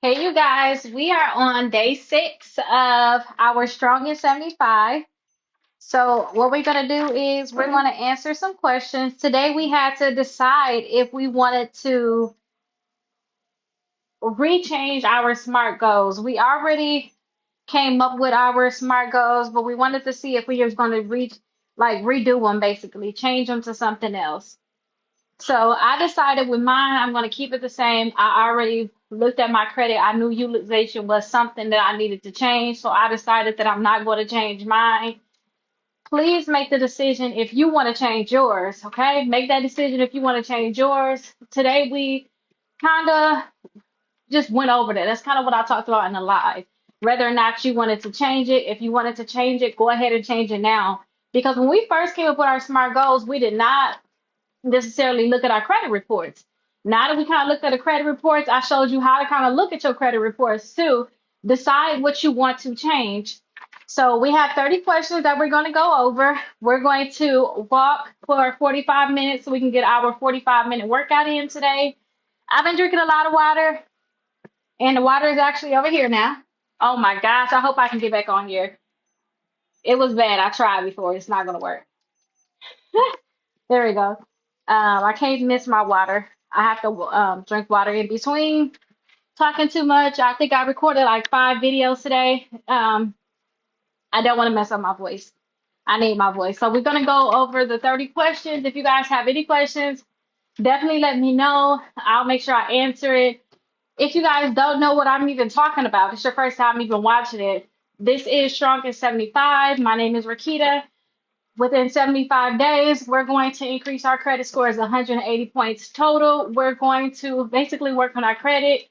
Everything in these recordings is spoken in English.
Hey, you guys, we are on day 6 of our Strongest 75. So, what we're going to do is we're going to answer some questions. Today, we had to decide if we wanted to rechange our SMART goals. We already came up with our SMART goals, but we wanted to see if we was going to redo them basically, change them to something else. So I decided with mine, I'm going to keep it the same. I already looked at my credit. I knew utilization was something that I needed to change. So I decided that I'm not going to change mine. Please make the decision if you want to change yours. Okay. Make that decision if you want to change yours. Today, we kind of just went over that. That's kind of what I talked about in the live. Whether or not you wanted to change it, if you wanted to change it, go ahead and change it now. Because when we first came up with our SMART goals, we did not necessarily look at our credit reports. Now that we kind of looked at the credit reports, I showed you how to kind of look at your credit reports to decide what you want to change. So we have 30 questions that we're going to go over. We're going to walk for 45 minutes so we can get our 45-minute workout in today. I've been drinking a lot of water, and the water is actually over here now. Oh my gosh, I hope I can get back on here. It was bad. I tried before. It's not going to work. There we go. I can't miss my water. I have to drink water in between talking too much. I think I recorded like 5 videos today. I don't want to mess up my voice. I need my voice. So we're going to go over the 30 questions. If you guys have any questions, definitely let me know. I'll make sure I answer it. If you guys don't know what I'm even talking about, it's your first time even watching it. This is Strongest 75. My name is Rickita. Within 75 days, we're going to increase our credit scores 180 points total. We're going to basically work on our credit.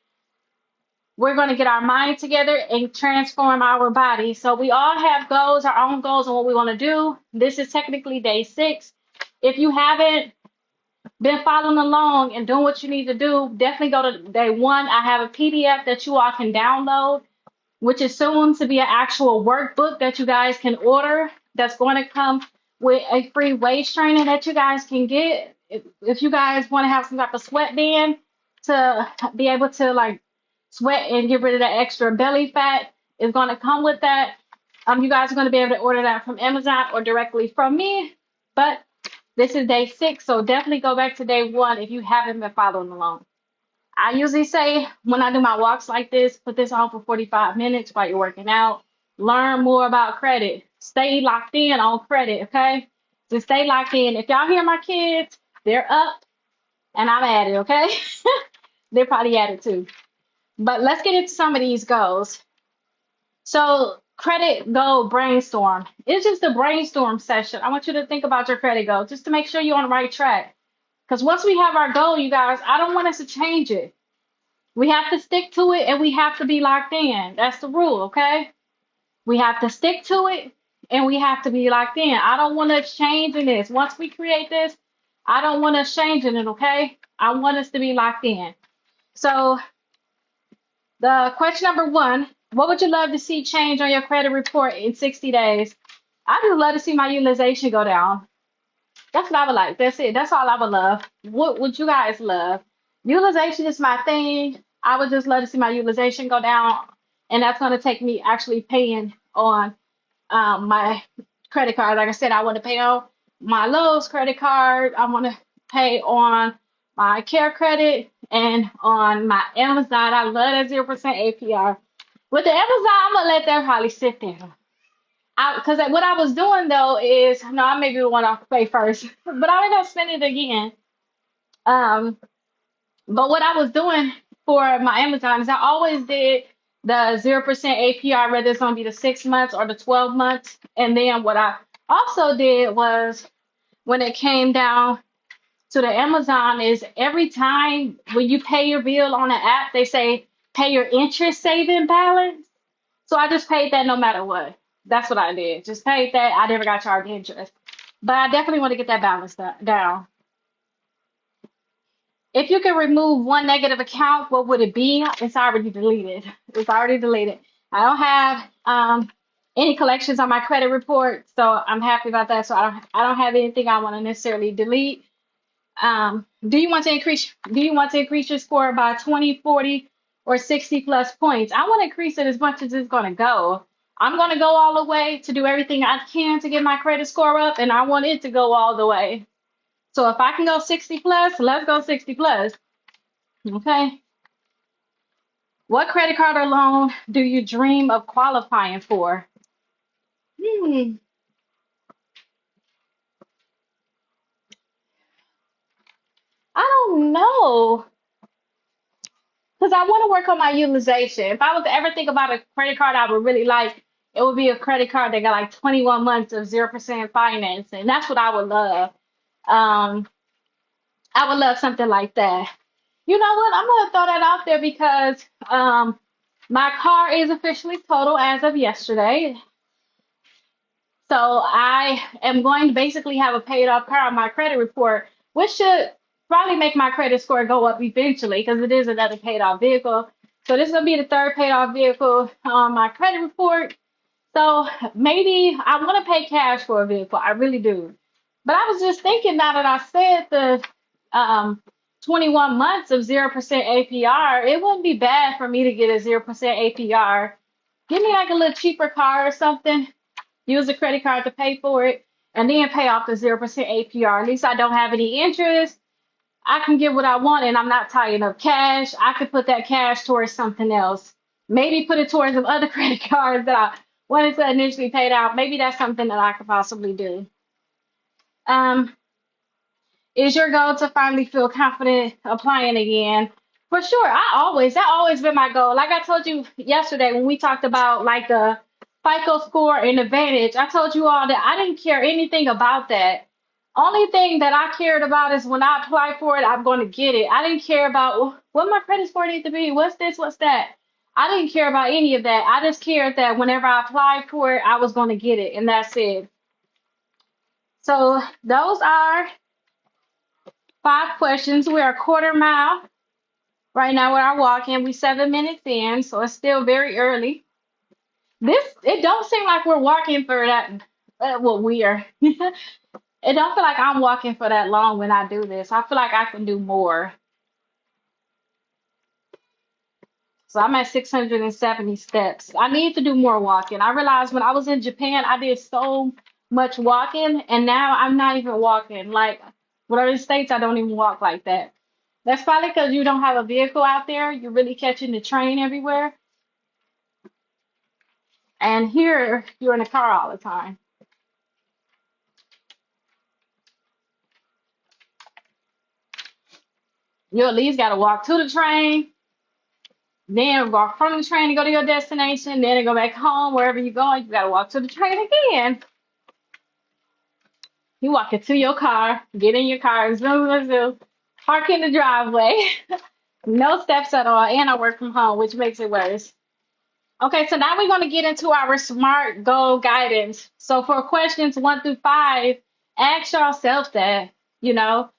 We're going to get our mind together and transform our body. So we all have goals, our own goals on what we want to do. This is technically day 6. If you haven't been following along and doing what you need to do, definitely go to day 1. I have a PDF that you all can download, which is soon to be an actual workbook that you guys can order. That's going to come with a free weight training that you guys can get. If you guys want to have some type of sweatband to be able to like sweat and get rid of that extra belly fat, is going to come with that. You guys are going to be able to order that from Amazon or directly from me. But this is day 6, so definitely go back to day 1 if you haven't been following along. I usually say when I do my walks like this, put this on for 45 minutes while you're working out. Learn more about credit. Stay locked in on credit, okay? Just stay locked in. If y'all hear my kids, they're up and I'm at it, okay? They're probably at it too. But let's get into some of these goals. So, credit goal brainstorm. It's just a brainstorm session. I want you to think about your credit goal just to make sure you're on the right track. Because once we have our goal, you guys, I don't want us to change it. We have to stick to it and we have to be locked in. That's the rule, okay? We have to stick to it and we have to be locked in. I don't want us changing this. Once we create this, I don't want us changing it, okay? I want us to be locked in. So, the question number 1, what would you love to see change on your credit report in 60 days? I just love to see my utilization go down. That's what I would like. That's it. That's all I would love. What would you guys love? Utilization is my thing. I would just love to see my utilization go down, and that's going to take me actually paying on my credit card. Like I said, I want to pay on my Lowe's credit card. I want to pay on my Care Credit and on my Amazon. I love that 0% APR. With the Amazon, I'm gonna let that probably sit there. Because what I was doing though is, no, I maybe want to pay first, but I'm gonna spend it again. Um, but what I was doing for my Amazon is I always did the 0% APR, whether it's gonna be the 6 months or the 12 months. And then what I also did was when it came down to the Amazon is every time when you pay your bill on the app, they say pay your interest saving balance. So I just paid that no matter what. That's what I did. Just paid that. I never got charged interest. But I definitely want to get that balance down. If you could remove one negative account, what would it be? It's already deleted. It's already deleted. I don't have any collections on my credit report, so I'm happy about that. So I don't have anything I want to necessarily delete. Do you want to increase your score by 20, 40, or 60 plus points. I want to increase it as much as it's going to go. I'm going to go all the way to do everything I can to get my credit score up, and I want it to go all the way. So if I can go 60 plus, let's go 60 plus. Okay. What credit card or loan do you dream of qualifying for? Hmm. I don't know. Because I want to work on my utilization. If I was to ever think about a credit card I would really like, it would be a credit card that got like 21 months of 0% financing. That's what I would love. Um, I would love something like that. You know what? I'm gonna throw that out there because my car is officially total as of yesterday. So I am going to basically have a paid off car on my credit report, which should probably make my credit score go up eventually because it is another paid off vehicle. So this is gonna be the third paid off vehicle on my credit report. So maybe I want to pay cash for a vehicle. I really do. But I was just thinking now that I said the 21 months of 0% APR, it wouldn't be bad for me to get a 0% APR. Give me like a little cheaper car or something, use a credit card to pay for it, and then pay off the 0% APR. At least I don't have any interest. I can get what I want and I'm not tying up cash. I could put that cash towards something else. Maybe put it towards some other credit cards that I wanted to initially pay out. Maybe that's something that I could possibly do. Um, is your goal to finally feel confident applying again? For sure. That always been my goal. Like I told you yesterday when we talked about like the FICO score and advantage, I told you all that I didn't care anything about that. Only thing that I cared about is when I apply for it, I'm going to get it. I didn't care about what my credit score needs to be. What's this? What's that? I didn't care about any of that. I just cared that whenever I applied for it, I was going to get it, and that's it. So those are 5 questions. We're a quarter mile right now with our walk-in. We 7 minutes in, so it's still very early. It don't seem like we're walking for that. Well, we are. It don't feel like I'm walking for that long when I do this. I feel like I can do more. So I'm at 670 steps. I need to do more walking. I realized when I was in Japan, I did so much walking, and now I'm not even walking. Like, whatever the states, I don't even walk like that. That's probably because you don't have a vehicle out there. You're really catching the train everywhere. And here, you're in a car all the time. You at least got to walk to the train, then walk from the train to go to your destination, then to go back home, wherever you're going, you got to walk to the train again. You walk into your car, get in your car, zoom, zoom, zoom, park in the driveway. No steps at all. And I work from home, which makes it worse. Okay, so now we're going to get into our SMART goal guidance. So for questions 1 through 5, ask yourself that, you know,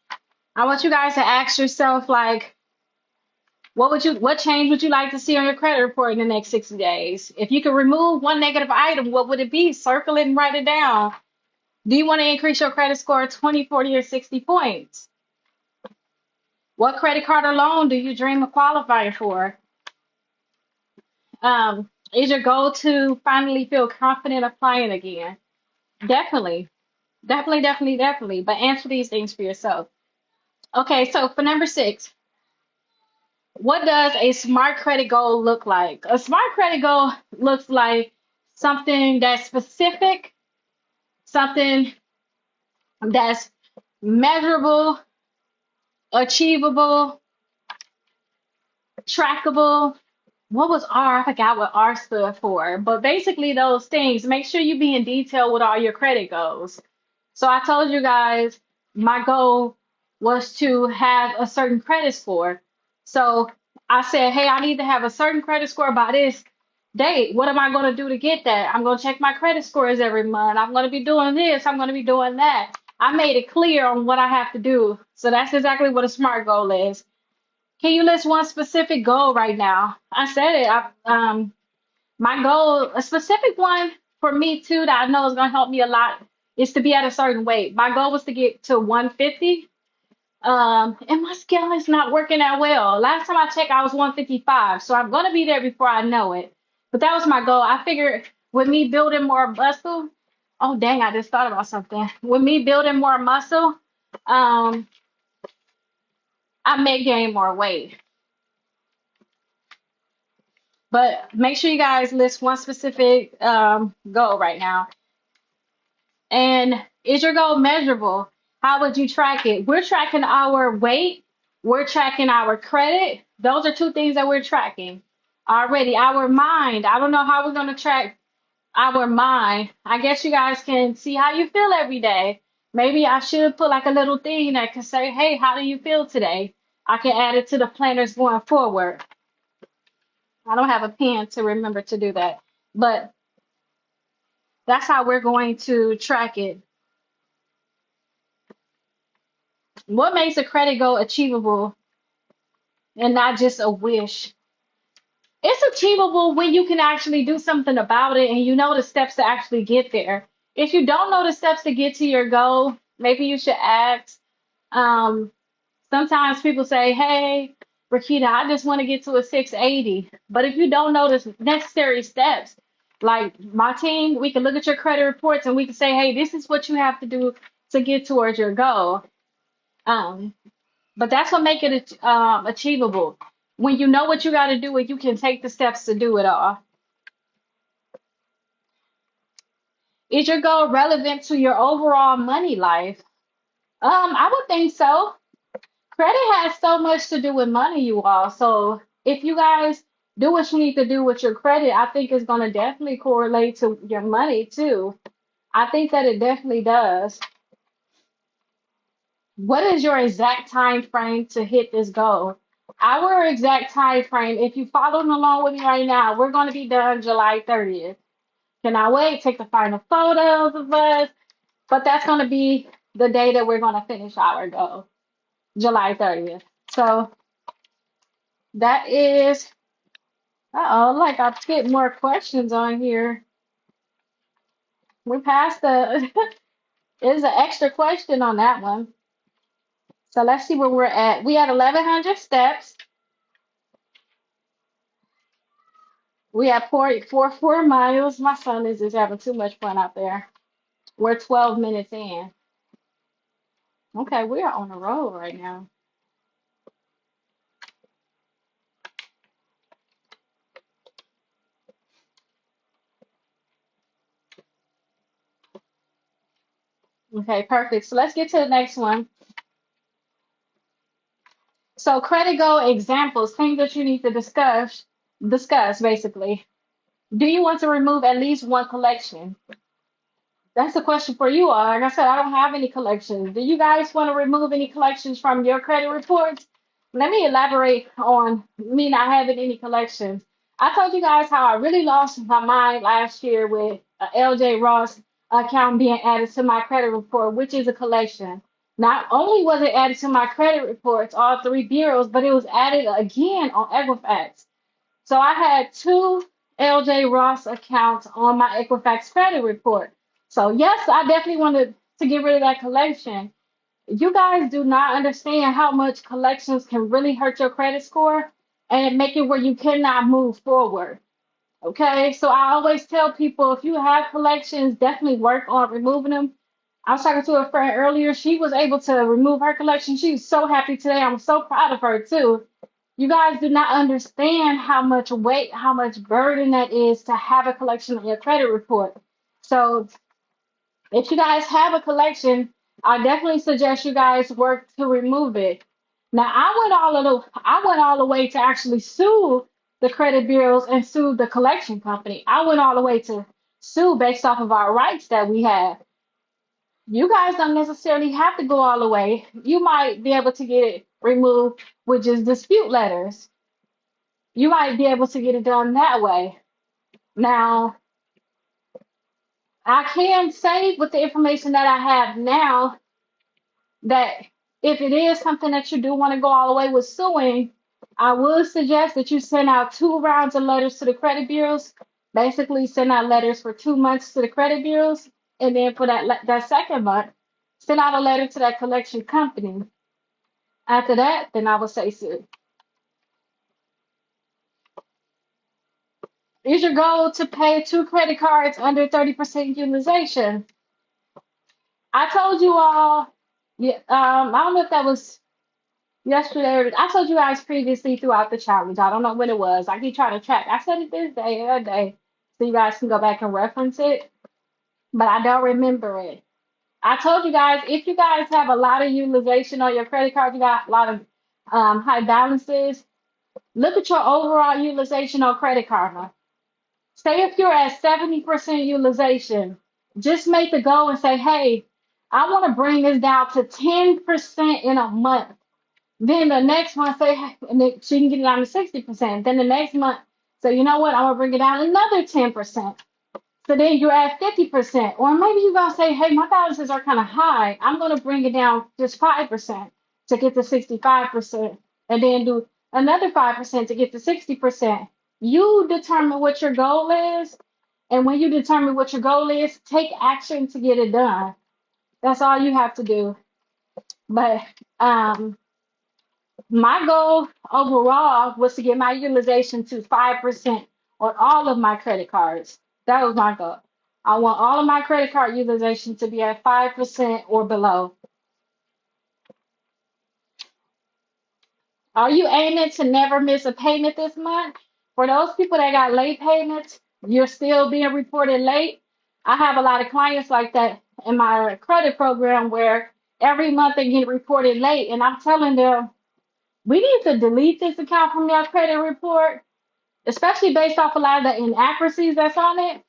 I want you guys to ask yourself, like, what change would you like to see on your credit report in the next 60 days? If you could remove one negative item, what would it be? Circle it and write it down. Do you want to increase your credit score 20, 40, or 60 points? What credit card or loan do you dream of qualifying for? Is your goal to finally feel confident applying again? Definitely, definitely, definitely, definitely. But answer these things for yourself. Okay, so for number 6, what does a smart credit goal look like? A smart credit goal looks like something that's specific, something that's measurable, achievable, trackable. What was R? I forgot what R stood for. But basically those things, make sure you be in detail with all your credit goals. So I told you guys my goal was to have a certain credit score. So I said, hey, I need to have a certain credit score by this date. What am I going to do to get that? I'm going to check my credit scores every month. I'm going to be doing this. I'm going to be doing that. I made it clear on what I have to do. So that's exactly what a SMART goal is. Can you list one specific goal right now? I said it. My goal, a specific one for me too, that I know is going to help me a lot, is to be at a certain weight. My goal was to get to 150. And my scale is not working that well. Last time I checked, I was 155, so I'm gonna be there before I know it. But that was my goal. I figured with me building more muscle, oh dang, I just thought about something. With me building more muscle, um, I may gain more weight. But make sure you guys list one specific goal right now. And is your goal measurable? How would you track it? We're tracking our weight, we're tracking our credit. Those are two things that we're tracking already. Our mind, I don't know how we're going to track our mind. I guess you guys can see how you feel every day. Maybe I should put like a little thing that can say, hey, how do you feel today? I can add it to the planners going forward. I don't have a pen to remember to do that, but that's how we're going to track it. What makes a credit goal achievable and not just a wish? It's achievable when you can actually do something about it and you know the steps to actually get there. If you don't know the steps to get to your goal, maybe you should ask. Um, Sometimes people say, hey, Rickita, I just want to get to a 680. But if you don't know the necessary steps, like my team, we can look at your credit reports and we can say, hey, this is what you have to do to get towards your goal. Um, but that's what make it achievable. When you know what you got to do and you can take the steps to do it all. Is your goal relevant to your overall money life? I would think so. Credit has so much to do with money, you all. So if you guys do what you need to do with your credit, I think it's going to definitely correlate to your money too. I think that it definitely does. What is your exact time frame to hit this goal? Our exact time frame, if you following along with me right now, we're going to be done July 30th. Cannot wait, take the final photos of us. But that's going to be the day that we're going to finish our goal, July 30th. So that is, like I get more questions on here. We passed the, there's an extra question on that one. So let's see where we're at. We had 1,100 steps. We have 4 miles. My son is just having too much fun out there. We're 12 minutes in. Okay, we are on the road right now. Okay, perfect. So let's get to the next one. So credit goal examples, things that you need to discuss basically. Do you want to remove at least one collection? That's a question for you all. Like I said, I don't have any collections. Do you guys want to remove any collections from your credit reports? Let me elaborate on me not having any collections. I told you guys how I really lost my mind last year with a LJ Ross account being added to my credit report, which is a collection. Not only was it added to my credit reports, all 3 bureaus, but it was added again on Equifax. So I had two LJ Ross accounts on my Equifax credit report. So yes, I definitely wanted to get rid of that collection. You guys do not understand how much collections can really hurt your credit score and make it where you cannot move forward. Okay, so I always tell people if you have collections, definitely work on removing them. I was talking to a friend earlier. She was able to remove her collection. She was so happy today. I'm so proud of her too. You guys do not understand how much weight, how much burden that is to have a collection on your credit report. So if you guys have a collection, I definitely suggest you guys work to remove it. Now, I went all the way to actually sue the credit bureaus and sue the collection company. I went all the way to sue based off of our rights that we have. You guys don't necessarily have to go all the way. You might be able to get it removed with just dispute letters. You might be able to get it done that way. Now, I can say with the information that I have now that if it is something that you do want to go all the way with suing, I would suggest that you send out 2 rounds of letters to the credit bureaus. Basically, send out letters for 2 months to the credit bureaus, and then for that second month, send out a letter to that collection company. After that, then I would say, so, is your goal to pay two credit cards under 30% utilization? I told you all, yeah, I don't know if that was yesterday or I told you guys previously throughout the challenge. I don't know when it was. I keep trying to track. I said it this day, the other day, so you guys can go back and reference it, but I don't remember it. I told you guys if you guys have a lot of utilization on your credit card, you got a lot of high balances. Look at your overall utilization on credit card. Huh? Say if you're at 70% utilization, just make the goal and say, hey, I want to bring this down to 10% in a month. Then the next month, say, hey, and then so you can get it down to 60%. Then the next month, so you know what, I'm gonna bring it down another 10%. So then you're at 50%. Or maybe you're gonna say, hey, my balances are kind of high. I'm gonna bring it down just 5% to get to 65%. And then do another 5% to get to 60%. You determine what your goal is. And when you determine what your goal is, take action to get it done. That's all you have to do. But my goal overall was to get my utilization to 5% on all of my credit cards. That was my goal. I want all of my credit card utilization to be at 5% or below. Are you aiming to never miss a payment this month? For those people that got late payments, you're still being reported late. I have a lot of clients like that in my credit program where every month they get reported late, and I'm telling them, we need to delete this account from your credit report, especially based off a lot of the inaccuracies that's on it.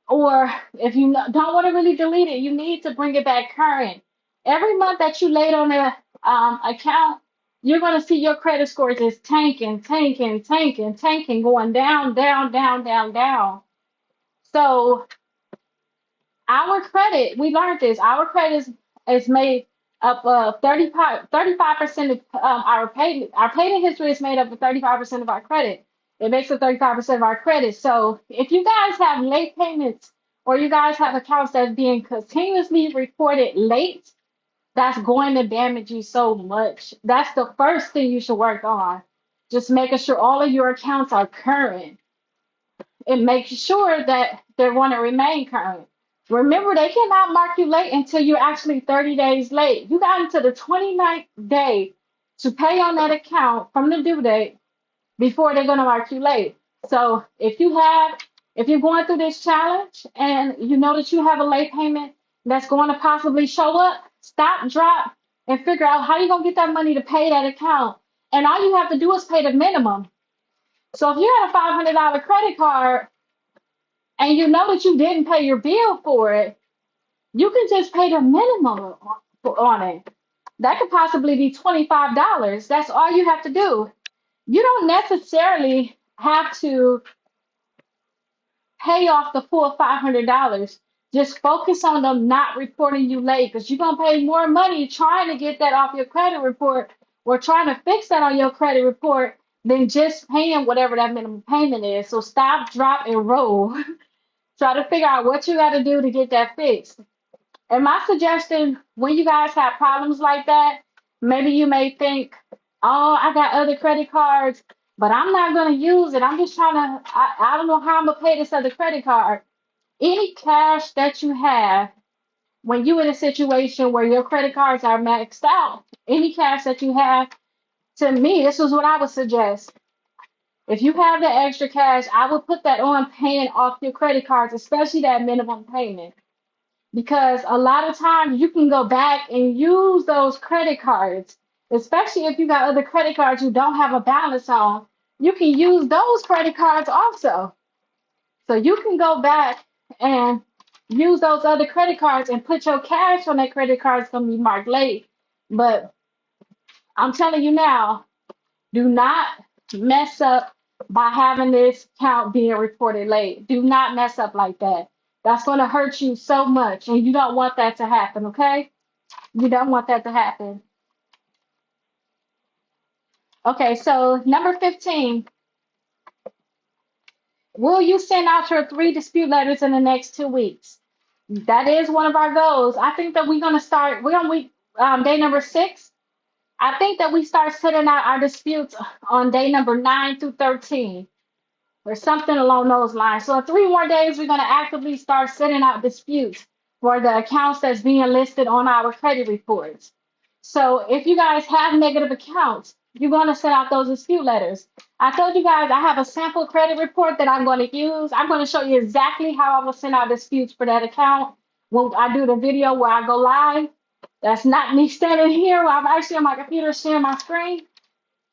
Or if you don't want to really delete it, you need to bring it back current. Every month that you late on the account, you're going to see your credit scores just tanking, tanking, tanking, tanking, going down, down, down, down, down. So our credit, we learned this. Our credit is made up of 35% of our payment. Our payment history is made up of 35% of our credit. It makes up 35% of our credit. So if you guys have late payments or you guys have accounts that's being continuously reported late, that's going to damage you so much. That's the first thing you should work on. Just making sure all of your accounts are current. It makes sure that they want to remain current. Remember, they cannot mark you late until you're actually 30 days late. You got into the 29th day to pay on that account from the due date before they're going to mark you late. So if you're going through this challenge and you know that you have a late payment that's going to possibly show up, stop, drop, and figure out how you're going to get that money to pay that account. And all you have to do is pay the minimum. So if you had a $500 credit card and you know that you didn't pay your bill for it, you can just pay the minimum on it. That could possibly be $25. That's all you have to do. You don't necessarily have to pay off the full $500. Just focus on them not reporting you late because you're going to pay more money trying to get that off your credit report or trying to fix that on your credit report than just paying whatever that minimum payment is. So stop, drop, and roll. Try to figure out what you got to do to get that fixed. And my suggestion, when you guys have problems like that, maybe you may think, oh, I got other credit cards, but I'm not going to use it. I'm just trying to, I don't know how I'm going to pay this other credit card. Any cash that you have, when you're in a situation where your credit cards are maxed out, any cash that you have, to me, this is what I would suggest. If you have the extra cash, I would put that on paying off your credit cards, especially that minimum payment. Because a lot of times you can go back and use those credit cards, especially if you got other credit cards you don't have a balance on. You can use those credit cards also. So you can go back and use those other credit cards and put your cash on that credit card. It's going to be marked late. But I'm telling you now, do not mess up by having this account being reported late. Do not mess up like that. That's going to hurt you so much, and you don't want that to happen, okay? You don't want that to happen. Okay, so number 15. Will you send out your 3 dispute letters in the next 2 weeks? That is one of our goals. I think that we're going to start, we're on week day number 6. I think that we start sending out our disputes on day number 9 through 13 or something along those lines. So in 3 more days, we're going to actively start sending out disputes for the accounts that's being listed on our credit reports. So if you guys have negative accounts, you're going to send out those dispute letters. I told you guys I have a sample credit report that I'm going to use. I'm going to show you exactly how I will send out disputes for that account when I do the video where I go live. That's not me standing here while I'm actually on my computer sharing my screen.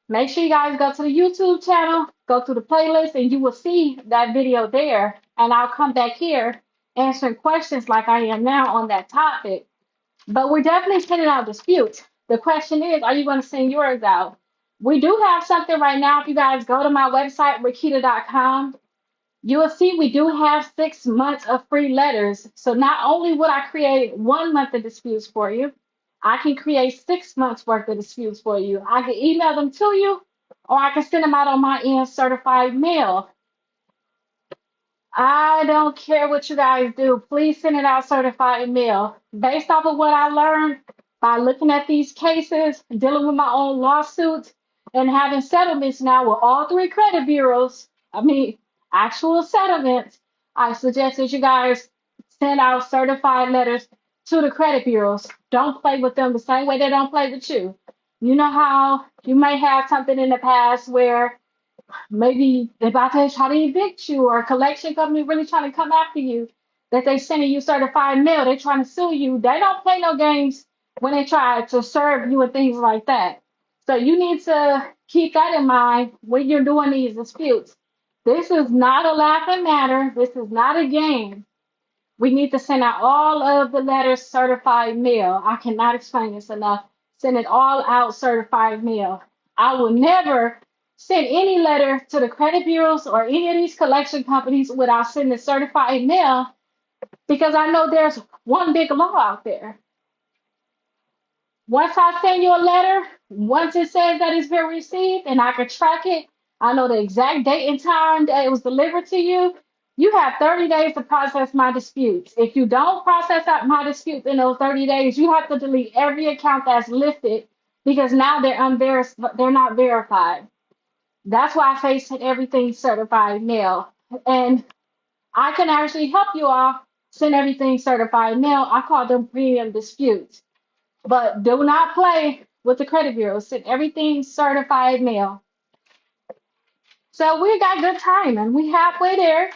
Make sure you guys go to the YouTube channel, go to the playlist, and you will see that video there. And I'll come back here answering questions like I am now on that topic. But we're definitely sending out disputes. The question is, are you going to send yours out? We do have something right now. If you guys go to my website, Rickita.com, you will see we do have 6 months of free letters. So not only would I create 1 month of disputes for you, I can create 6 months worth of disputes for you. I can email them to you, or I can send them out on my end certified mail. I don't care what you guys do. Please send it out certified mail. Based off of what I learned by looking at these cases, dealing with my own lawsuits, and having settlements now with all 3 credit bureaus, actual settlements, I suggest that you guys send out certified letters to the credit bureaus. Don't play with them the same way they don't play with you. You know how you may have something in the past where maybe they're about to try to evict you, or a collection company really trying to come after you, that they sending you certified mail, they're trying to sue you. They don't play no games when they try to serve you and things like that. So you need to keep that in mind when you're doing these disputes. This is not a laughing matter. This is not a game. We need to send out all of the letters certified mail. I cannot explain this enough. Send it all out certified mail. I will never send any letter to the credit bureaus or any of these collection companies without sending certified mail, because I know there's one big law out there. Once I send you a letter, once it says that it's been received and I can track it, I know the exact date and time that it was delivered to you. You have 30 days to process my disputes. If you don't process out my disputes in those 30 days, you have to delete every account that's listed, because now they're not verified. That's why I say send everything certified mail. And I can actually help you all send everything certified mail. I call them premium disputes. But do not play with the credit bureau. Send everything certified mail. So we got good timing. We halfway there.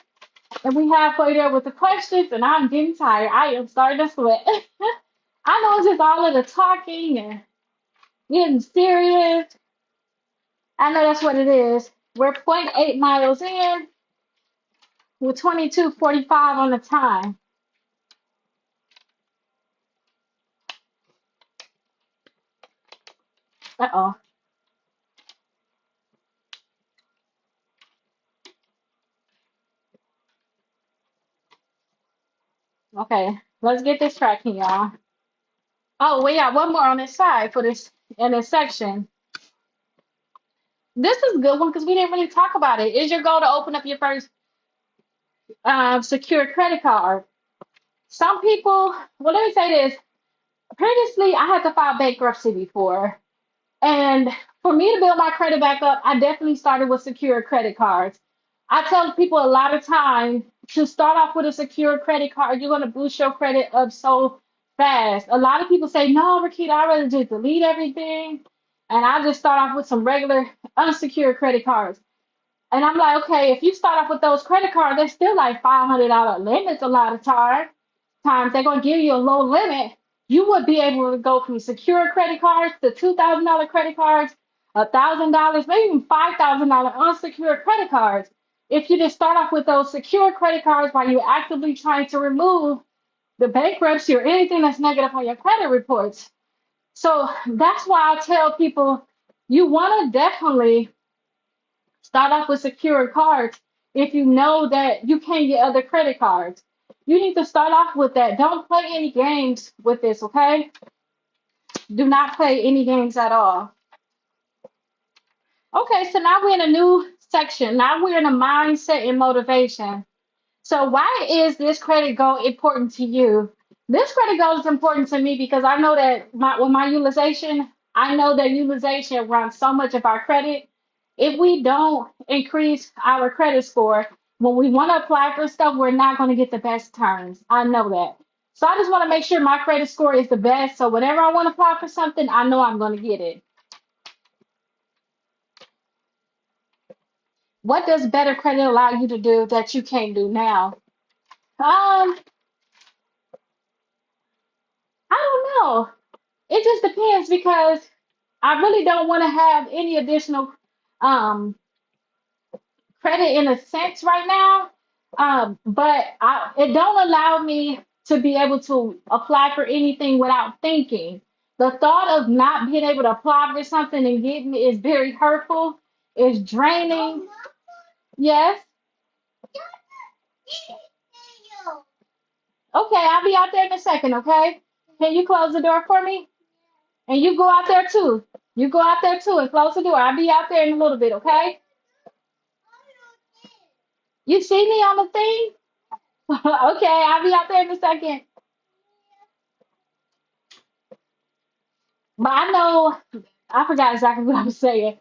And we halfway there with the questions. And I'm getting tired. I am starting to sweat. I know it's just all of the talking and getting serious. I know that's what it is. We're 0.8 miles in with 22:45 on the time. Uh-oh. Okay, let's get this tracking, y'all. Oh, we got one more on this side for this in this section. This is a good one because we didn't really talk about it. Is your goal to open up your first secure credit card? Some people, well, let me say this. Previously, I had to file bankruptcy before. And for me to build my credit back up, I definitely started with secure credit cards. I tell people a lot of time to start off with a secure credit card. You're going to boost your credit up so fast. A lot of people say, no, Rickita, I'd rather just delete everything. And I just start off with some regular unsecured credit cards. And I'm like, okay, if you start off with those credit cards, they're still like $500 limits a lot of times. They're going to give you a low limit. You would be able to go from secure credit cards to $2,000 credit cards, $1,000, maybe even $5,000 unsecured credit cards. If you just start off with those secure credit cards while you're actively trying to remove the bankruptcy or anything that's negative on your credit reports. So that's why I tell people you want to definitely start off with secured cards if you know that you can't get other credit cards. You need to start off with that. Don't play any games with this, okay? Do not play any games at all. Okay, so now we're in a new section. Now we're in a mindset and motivation. So why is this credit goal important to you? This credit goal is important to me because I know that with my utilization, I know that utilization runs so much of our credit. If we don't increase our credit score, when we want to apply for stuff, we're not going to get the best terms. I know that. So I just want to make sure my credit score is the best. So whenever I want to apply for something, I know I'm going to get it. What does better credit allow you to do that you can't do now? Um, I don't know. It just depends because I really don't want to have any additional um credit in a sense right now. But it don't allow me to be able to apply for anything without thinking. The thought of not being able to apply for something and getting it is very hurtful, is draining. Yes. Okay, I'll be out there in a second, okay? Can you close the door for me? And you go out there too. You go out there too and close the door. I'll be out there in a little bit, okay? You see me on the thing? Okay, I'll be out there in a second. But I know I forgot exactly what I was saying.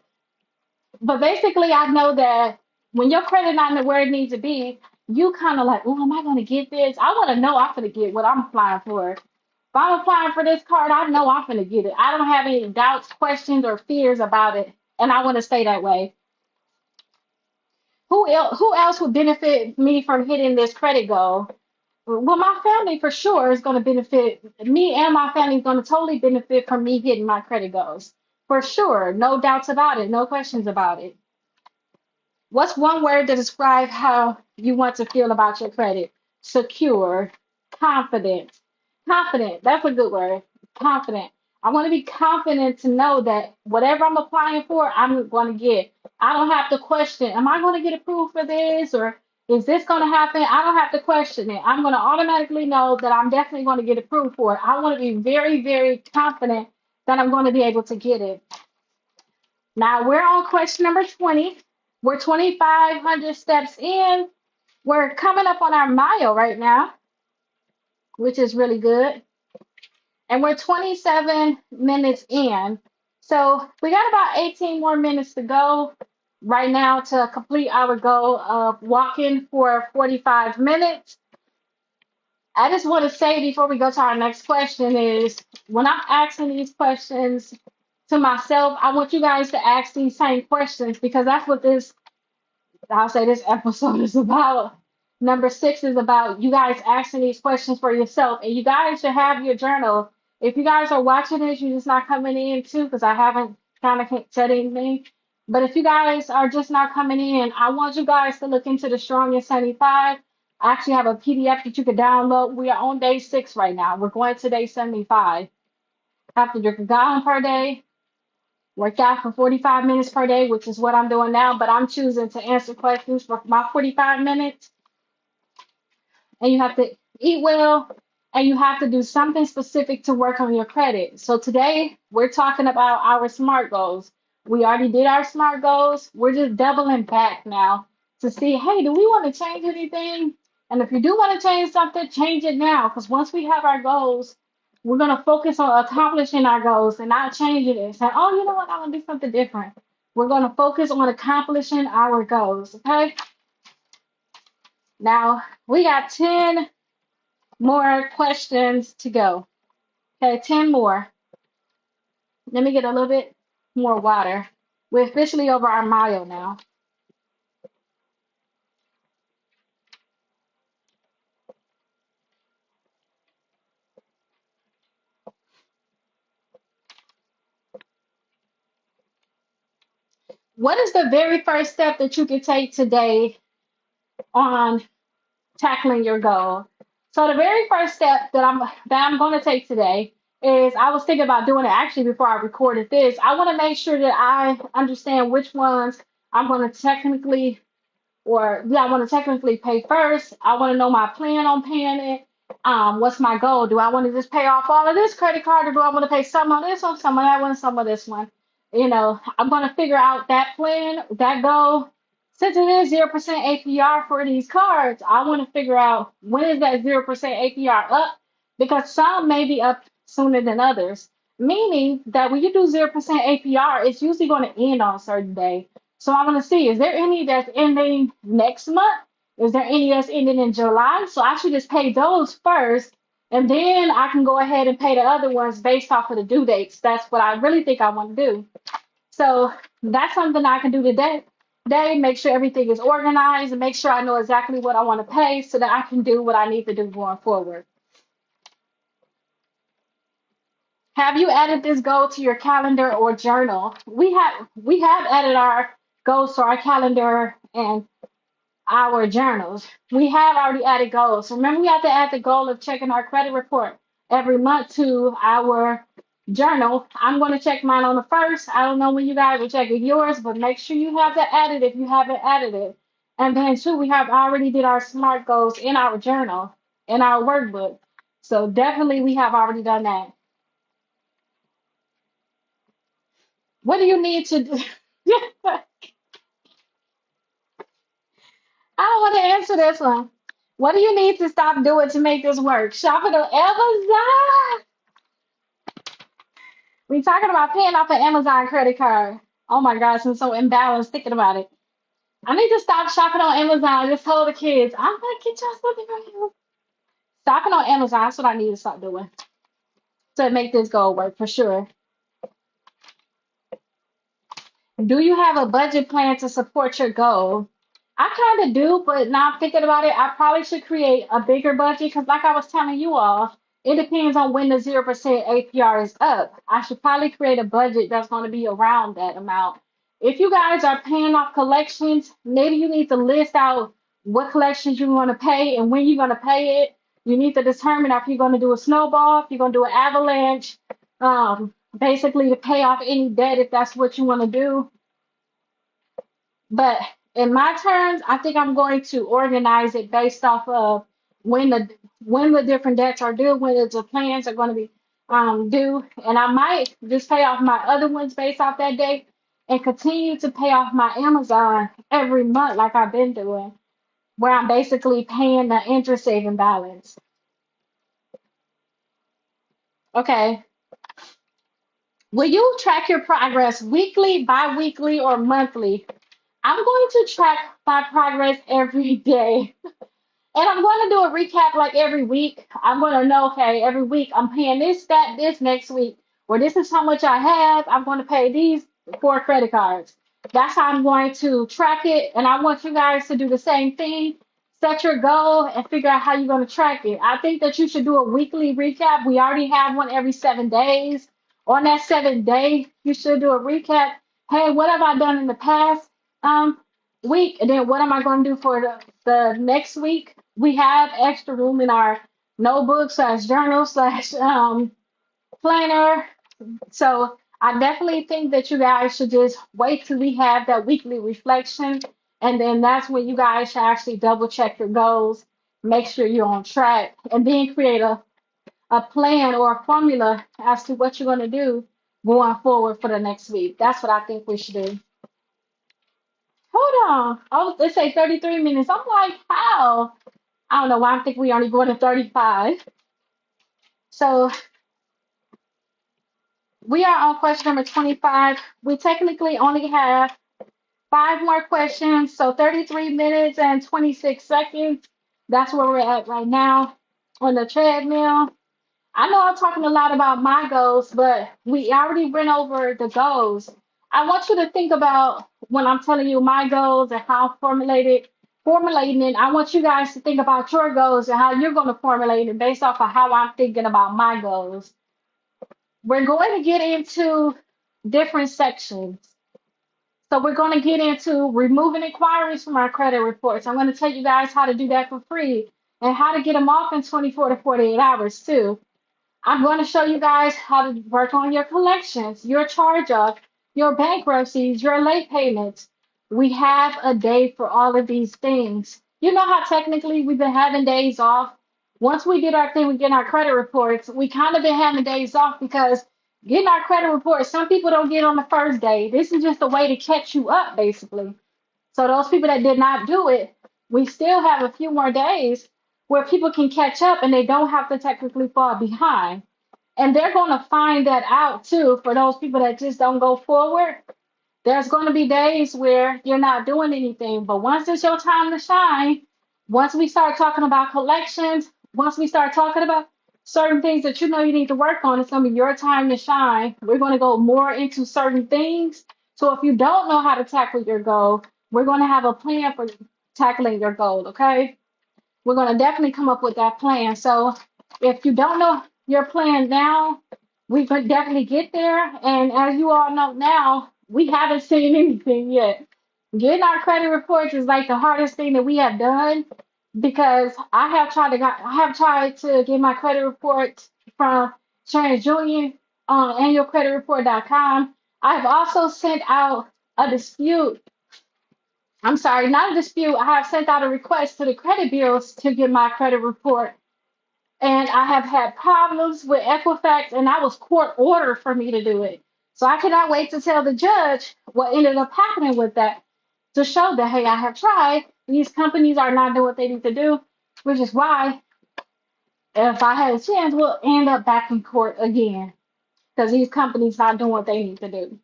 But basically, I know that when your credit not where it needs to be, you kind of like, oh, am I going to get this? I want to know I'm going to get what I'm applying for. If I'm applying for this card, I know I'm going to get it. I don't have any doubts, questions, or fears about it, and I want to stay that way. Who else would benefit me from hitting this credit goal? Well, my family for sure is going to benefit. Me and my family is going to totally benefit from me hitting my credit goals. For sure. No doubts about it. No questions about it. What's one word to describe how you want to feel about your credit? Secure, confident. Confident, that's a good word. Confident. I want to be confident to know that whatever I'm applying for, I'm going to get. I don't have to question, am I going to get approved for this or is this going to happen? I don't have to question it. I'm going to automatically know that I'm definitely going to get approved for it. I want to be very, very confident that I'm going to be able to get it. Now we're on question number 20. We're 2,500 steps in. We're coming up on our mile right now, which is really good. And we're 27 minutes in. So we got about 18 more minutes to go right now to complete our goal of walking for 45 minutes. I just want to say before we go to our next question is when I'm asking these questions to myself, I want you guys to ask these same questions because that's what I'll say this episode is about. Number 6 is about you guys asking these questions for yourself. And you guys should have your journal. If you guys are watching this, you're just not coming in too, because I haven't kind of said anything. But if you guys are just not coming in, I want you guys to look into the Strong in 75. I actually have a PDF that you can download. We are on day 6 right now. We're going to day 75. Have to drink a gallon per day. Work out for 45 minutes per day, which is what I'm doing now, but I'm choosing to answer questions for my 45 minutes. And you have to eat well, and you have to do something specific to work on your credit. So today, we're talking about our SMART goals. We already did our SMART goals. We're just doubling back now to see, hey, do we want to change anything? And if you do want to change something, change it now. Because once we have our goals, we're going to focus on accomplishing our goals and not changing it and say, oh, you know what, I want to do something different. We're going to focus on accomplishing our goals, okay? Now, we got 10 more questions to go. Okay, 10 more. Let me get a little bit more water. We're officially over our mile now. What is the very first step that you can take today on tackling your goal? So the very first step that I'm going to take today is I was thinking about doing it actually before I recorded this. I want to make sure that I understand which ones I'm going to technically I want to technically pay first. I want to know my plan on paying it. What's my goal? Do I want to just pay off all of this credit card, or do I want to pay some of this one, some of that one, some of this one? I'm going to figure out that plan, that goal. Since it is 0% APR for these cards, I want to figure out when is that 0% APR up because some may be up sooner than others. meaning that when you do 0% APR, it's usually going to end on a certain day. So I want to see, is there any that's ending next month? Is there any that's ending in July? So I should just pay those first, and then I can go ahead and pay the other ones based off of the due dates. That's what I really think I want to do. So that's something I can do today. Make sure everything is organized and make sure I know exactly what I want to pay so that I can do what I need to do going forward. Have you added this goal to your calendar or journal? We have added our goals to our calendar and our journals. We have already added goals. Remember, we have to add the goal of checking our credit report every month to our journal. I'm going to check mine on the first. I don't know when you guys are checking yours, but make sure you have that added if you haven't added it. And then two, we have already did our SMART goals in our journal, in our workbook. So definitely we have already done that. What do you need to do? I don't want to answer this one. What do you need to stop doing to make this work? Shopping on Amazon. We talking about paying off an Amazon credit card. Oh my gosh, I'm so imbalanced thinking about it. I need to stop shopping on Amazon. I just told the kids, I'm gonna get y'all something from you. Shopping on Amazon, that's what I need to stop doing to make this goal work for sure. Do you have a budget plan to support your goal? I kind of do, but now I'm thinking about it, I probably should create a bigger budget because, like I was telling you all, it depends on when the 0% APR is up. I should probably create a budget that's going to be around that amount. If you guys are paying off collections, maybe you need to list out what collections you want to pay and when you're going to pay it. You need to determine if you're going to do a snowball, if you're going to do an avalanche, basically to pay off any debt if that's what you want to do. But in my terms, I think I'm going to organize it based off of when the different debts are due, when the plans are going to be due, and I might just pay off my other ones based off that date and continue to pay off my Amazon every month like I've been doing, where I'm basically paying the interest saving balance. Okay. Will you track your progress weekly, bi-weekly, or monthly? I'm going to track my progress every day. And I'm going to do a recap like every week. I'm going to know, okay, every week I'm paying this, that, this next week. Or this is how much I have. I'm going to pay these 4 credit cards. That's how I'm going to track it. And I want you guys to do the same thing. Set your goal and figure out how you're going to track it. I think that you should do a weekly recap. We already have one every 7 days. On that 7th day, you should do a recap. Hey, what have I done in the past week? And then what am I going to do for the next week? We have extra room in our notebook slash journal slash planner. So I definitely think that you guys should just wait till we have that weekly reflection. And then that's when you guys should actually double check your goals, make sure you're on track, and then create a plan or a formula as to what you're going to do going forward for the next week. That's what I think we should do. Hold on. Oh, they say 33 minutes. I'm like, how? I don't know why I think we only going to 35. So we are on question number 25. We technically only have 5 more questions. So 33 minutes and 26 seconds. That's where we're at right now on the treadmill. I know I'm talking a lot about my goals, but we already went over the goals. I want you to think about when I'm telling you my goals and how I'm formulating it. I want you guys to think about your goals and how you're going to formulate it based off of how I'm thinking about my goals. We're going to get into different sections. So we're going to get into removing inquiries from our credit reports. I'm going to tell you guys how to do that for free and how to get them off in 24 to 48 hours too. I'm going to show you guys how to work on your collections, your charge-off, your bankruptcies, your late payments. We have a day for all of these things. You know how technically we've been having days off? Once we did our thing, we get our credit reports. We kind of been having days off because getting our credit reports, some people don't get on the first day. This is just a way to catch you up, basically. So those people that did not do it, we still have a few more days where people can catch up and they don't have to technically fall behind. And they're going to find that out too for those people that just don't go forward. There's going to be days where you're not doing anything, but once it's your time to shine, once we start talking about collections, once we start talking about certain things that you know you need to work on, it's going to be your time to shine. We're going to go more into certain things. So if you don't know how to tackle your goal, we're going to have a plan for tackling your goal, okay? We're going to definitely come up with that plan. So if you don't know your plan now, we could definitely get there. And as you all know now, we haven't seen anything yet. Getting our credit reports is like the hardest thing that we have done because I have tried to get my credit report from TransUnion on annualcreditreport.com. I've also sent out a dispute. I'm sorry, not a dispute. I have sent out a request to the credit bureaus to get my credit report. And I have had problems with Equifax, and that was court order for me to do it. So I cannot wait to tell the judge what ended up happening with that to show that, hey, I have tried. These companies are not doing what they need to do, which is why, if I had a chance, we'll end up back in court again because these companies not doing what they need to do.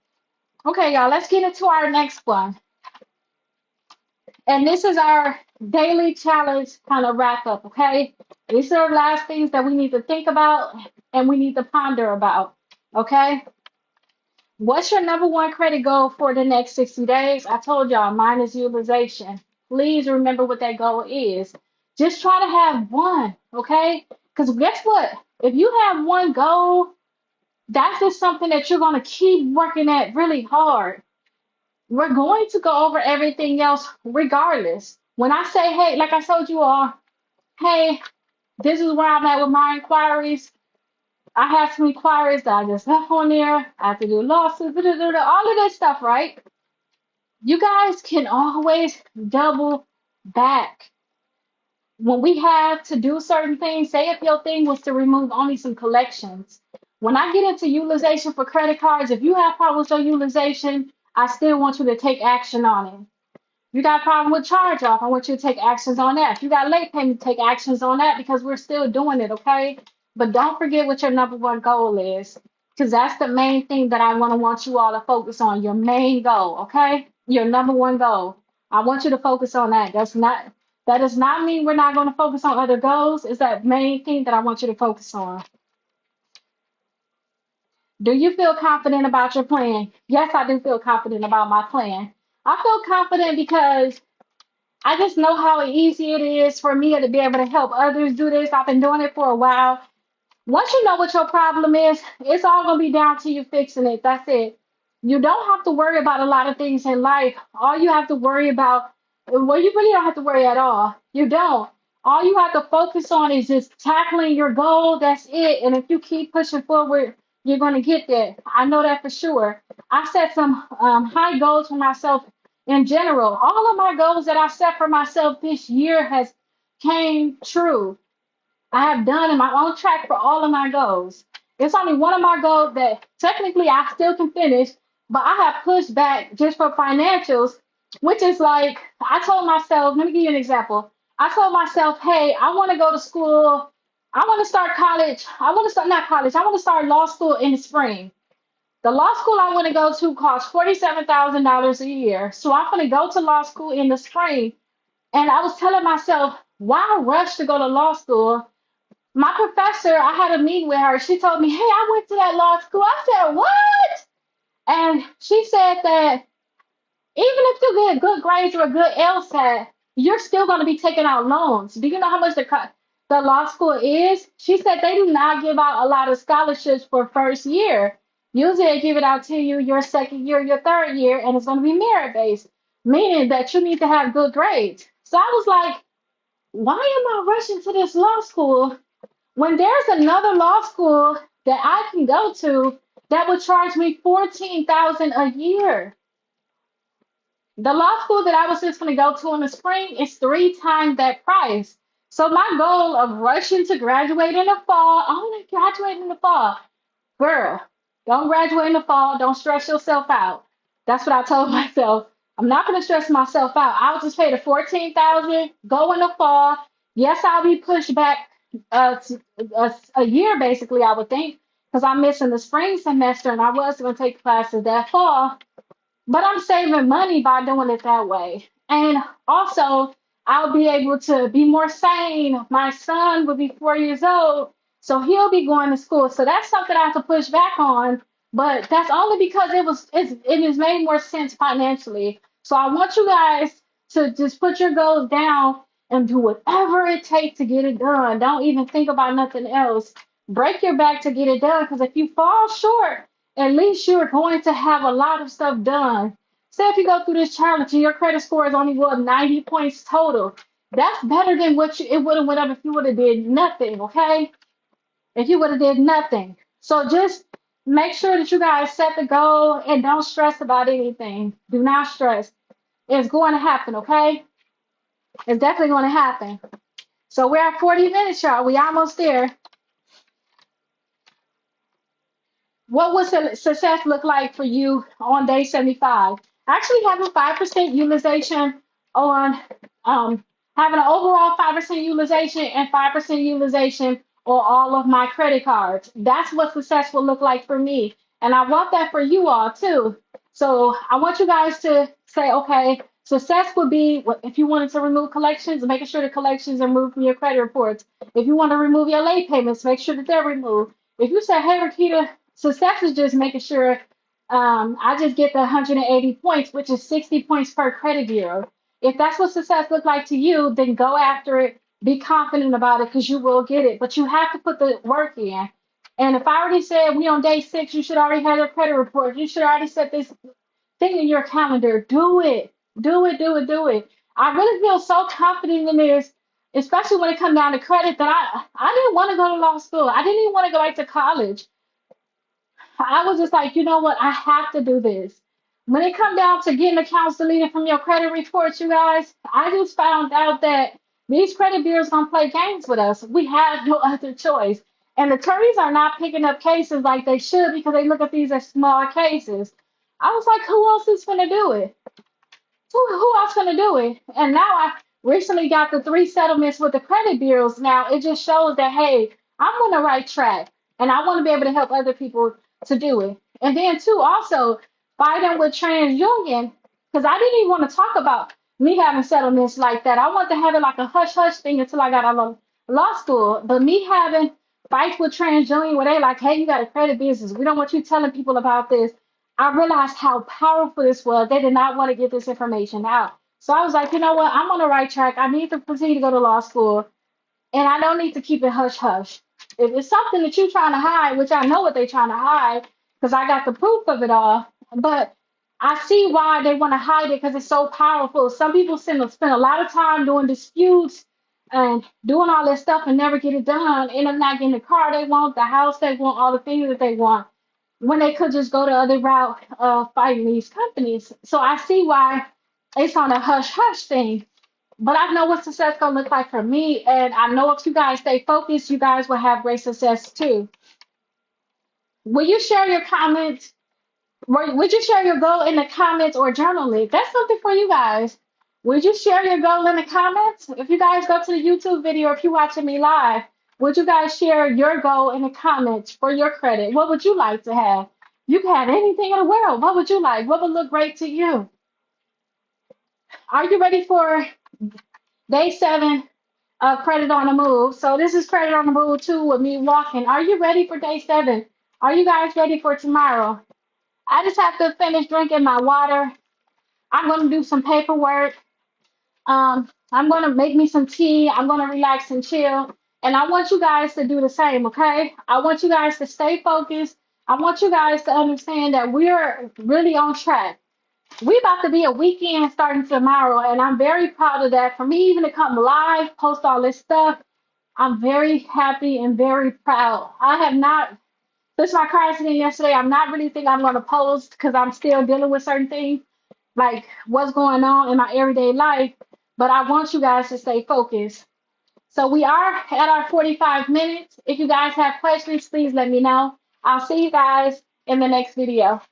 Okay, y'all, let's get into our next one. And this is our daily challenge kind of wrap up, okay? These are the last things that we need to think about and we need to ponder about, okay? What's your number one credit goal for the next 60 days? I told y'all, mine is utilization. Please remember what that goal is. Just try to have one, okay? Because guess what? If you have one goal, that's just something that you're going to keep working at really hard. We're going to go over everything else regardless. When I say, hey, like I told you all, hey, this is where I'm at with my inquiries. I have some inquiries that I just left on there. I have to do lawsuits, all of this stuff, right? You guys can always double back. When we have to do certain things, say if your thing was to remove only some collections. When I get into utilization for credit cards, if you have problems with your utilization, I still want you to take action on it. You got a problem with charge off, I want you to take actions on that. If you got late payment, take actions on that because we're still doing it, okay? But don't forget what your number one goal is, because that's the main thing that I want you all to focus on, your main goal, okay? Your number one goal. I want you to focus on that. That does not mean we're not going to focus on other goals. It's that main thing that I want you to focus on. Do you feel confident about your plan? Yes, I do feel confident about my plan. I feel confident because I just know how easy it is for me to be able to help others do this. I've been doing it for a while. Once you know what your problem is, it's all going to be down to you fixing it. That's it. You don't have to worry about a lot of things in life. All you have to worry about, well, you really don't have to worry at all. You don't. All you have to focus on is just tackling your goal. That's it. And if you keep pushing forward, you're going to get there. I know that for sure. I set some high goals for myself in general. All of my goals that I set for myself this year has came true. I have done and I'm on track for all of my goals. It's only one of my goals that technically I still can finish, but I have pushed back just for financials, which is like I told myself, let me give you an example. I told myself, hey, I want to go to school. I want to start college. I want to start, not college, I want to start law school in the spring. The law school I want to go to costs $47,000 a year. So I'm going to go to law school in the spring. And I was telling myself, why rush to go to law school? My professor, I had a meeting with her. She told me, hey, I went to that law school. I said, what? And she said that even if you get good grades or a good LSAT, you're still going to be taking out loans. Do you know how much the law school is? She said they do not give out a lot of scholarships for first year. Usually they give it out to you your second year, your third year, and it's going to be merit based, meaning that you need to have good grades. So I was like, why am I rushing to this law school when there's another law school that I can go to that would charge me $14,000 a year? The law school that I was just going to go to in the spring is 3 times that price. So my goal of rushing to graduate in the fall, I want to graduate in the fall. Girl, don't graduate in the fall. Don't stress yourself out. That's what I told myself. I'm not going to stress myself out. I'll just pay the $14,000, go in the fall. Yes, I'll be pushed back a year, basically, I would think, because I'm missing the spring semester and I was going to take classes that fall. But I'm saving money by doing it that way. And also, I'll be able to be more sane. My son will be 4 years old, so he'll be going to school. So that's something I have to push back on. But that's only because it has made more sense financially. So I want you guys to just put your goals down and do whatever it takes to get it done. Don't even think about nothing else. Break your back to get it done, because if you fall short, at least you're going to have a lot of stuff done. Say if you go through this challenge and your credit score is only 90 points total, that's better than what it would have went up if you would have did nothing, okay? If you would have did nothing. So just make sure that you guys set the goal and don't stress about anything. Do not stress. It's going to happen, okay? It's definitely going to happen. So we're at 40 minutes, y'all. We almost there. What would success look like for you on day 75? Actually having 5% utilization on having an overall 5% utilization and 5% utilization on all of my credit cards. That's what success will look like for me. And I want that for you all too. So I want you guys to say, okay, success would be if you wanted to remove collections, making sure the collections are removed from your credit reports. If you want to remove your late payments, make sure that they're removed. If you say, hey, Rickita, success is just making sure I just get the 180 points, which is 60 points per credit bureau. If that's what success looks like to you, then go after it. Be confident about it, because you will get it. But you have to put the work in. And if I already said we on day 6, you should already have your credit report. You should already set this thing in your calendar. Do it. Do it, do it, do it. I really feel so confident in this, especially when it comes down to credit, that I didn't want to go to law school. I didn't even want to go back to college. I was just like, you know what? I have to do this. When it come down to getting accounts deleted from your credit reports, you guys, I just found out that these credit bureaus gonna play games with us. We have no other choice. And attorneys are not picking up cases like they should, because they look at these as small cases. I was like, who else is gonna do it? Who else gonna do it? And now I recently got the 3 settlements with the credit bureaus. Now it just shows that, hey, I'm on the right track, and I want to be able to help other people to do it. And then too, also fighting with TransUnion, because I didn't even want to talk about me having settlements like that. I want to have it like a hush hush thing until I got out of law school. But me having fights with TransUnion where they like, hey, you got a credit business, we don't want you telling people about this. I realized how powerful this was. They did not want to get this information out. So I was like, you know what? I'm on the right track. I need to continue to go to law school, and I don't need to keep it hush hush. If it's something that you're trying to hide, which I know what they're trying to hide, because I got the proof of it all, but I see why they want to hide it, because it's so powerful. Some people spend a lot of time doing disputes and doing all this stuff and never get it done, end up not getting the car they want, the house they want, all the things that they want, when they could just go the other route of fighting these companies. So I see why it's on a hush hush thing. But I know what success gonna look like for me, and I know if you guys stay focused, you guys will have great success too. Will you share your comments? Would you share your goal in the comments or journal it? That's something for you guys. Would you share your goal in the comments? If you guys go to the YouTube video, if you're watching me live, would you guys share your goal in the comments for your credit? What would you like to have? You can have anything in the world. What would you like? What would look great to you? Are you ready for day 7 of Credit on the Move? So this is Credit on the Move 2 with me walking. Are you ready for day 7? Are you guys ready for tomorrow? I just have to finish drinking my water. I'm going to do some paperwork. I'm going to make me some tea. I'm going to relax and chill. And I want you guys to do the same, okay? I want you guys to stay focused. I want you guys to understand that we're really on track. We about to be a weekend starting tomorrow, and I'm very proud of that. For me even to come live, post all this stuff, I'm very happy and very proud. I have not, since my car accident yesterday, I'm not really think I'm going to post, because I'm still dealing with certain things, like what's going on in my everyday life. But I want you guys to stay focused. So we are at our 45 minutes. If you guys have questions, please let me know. I'll see you guys in the next video.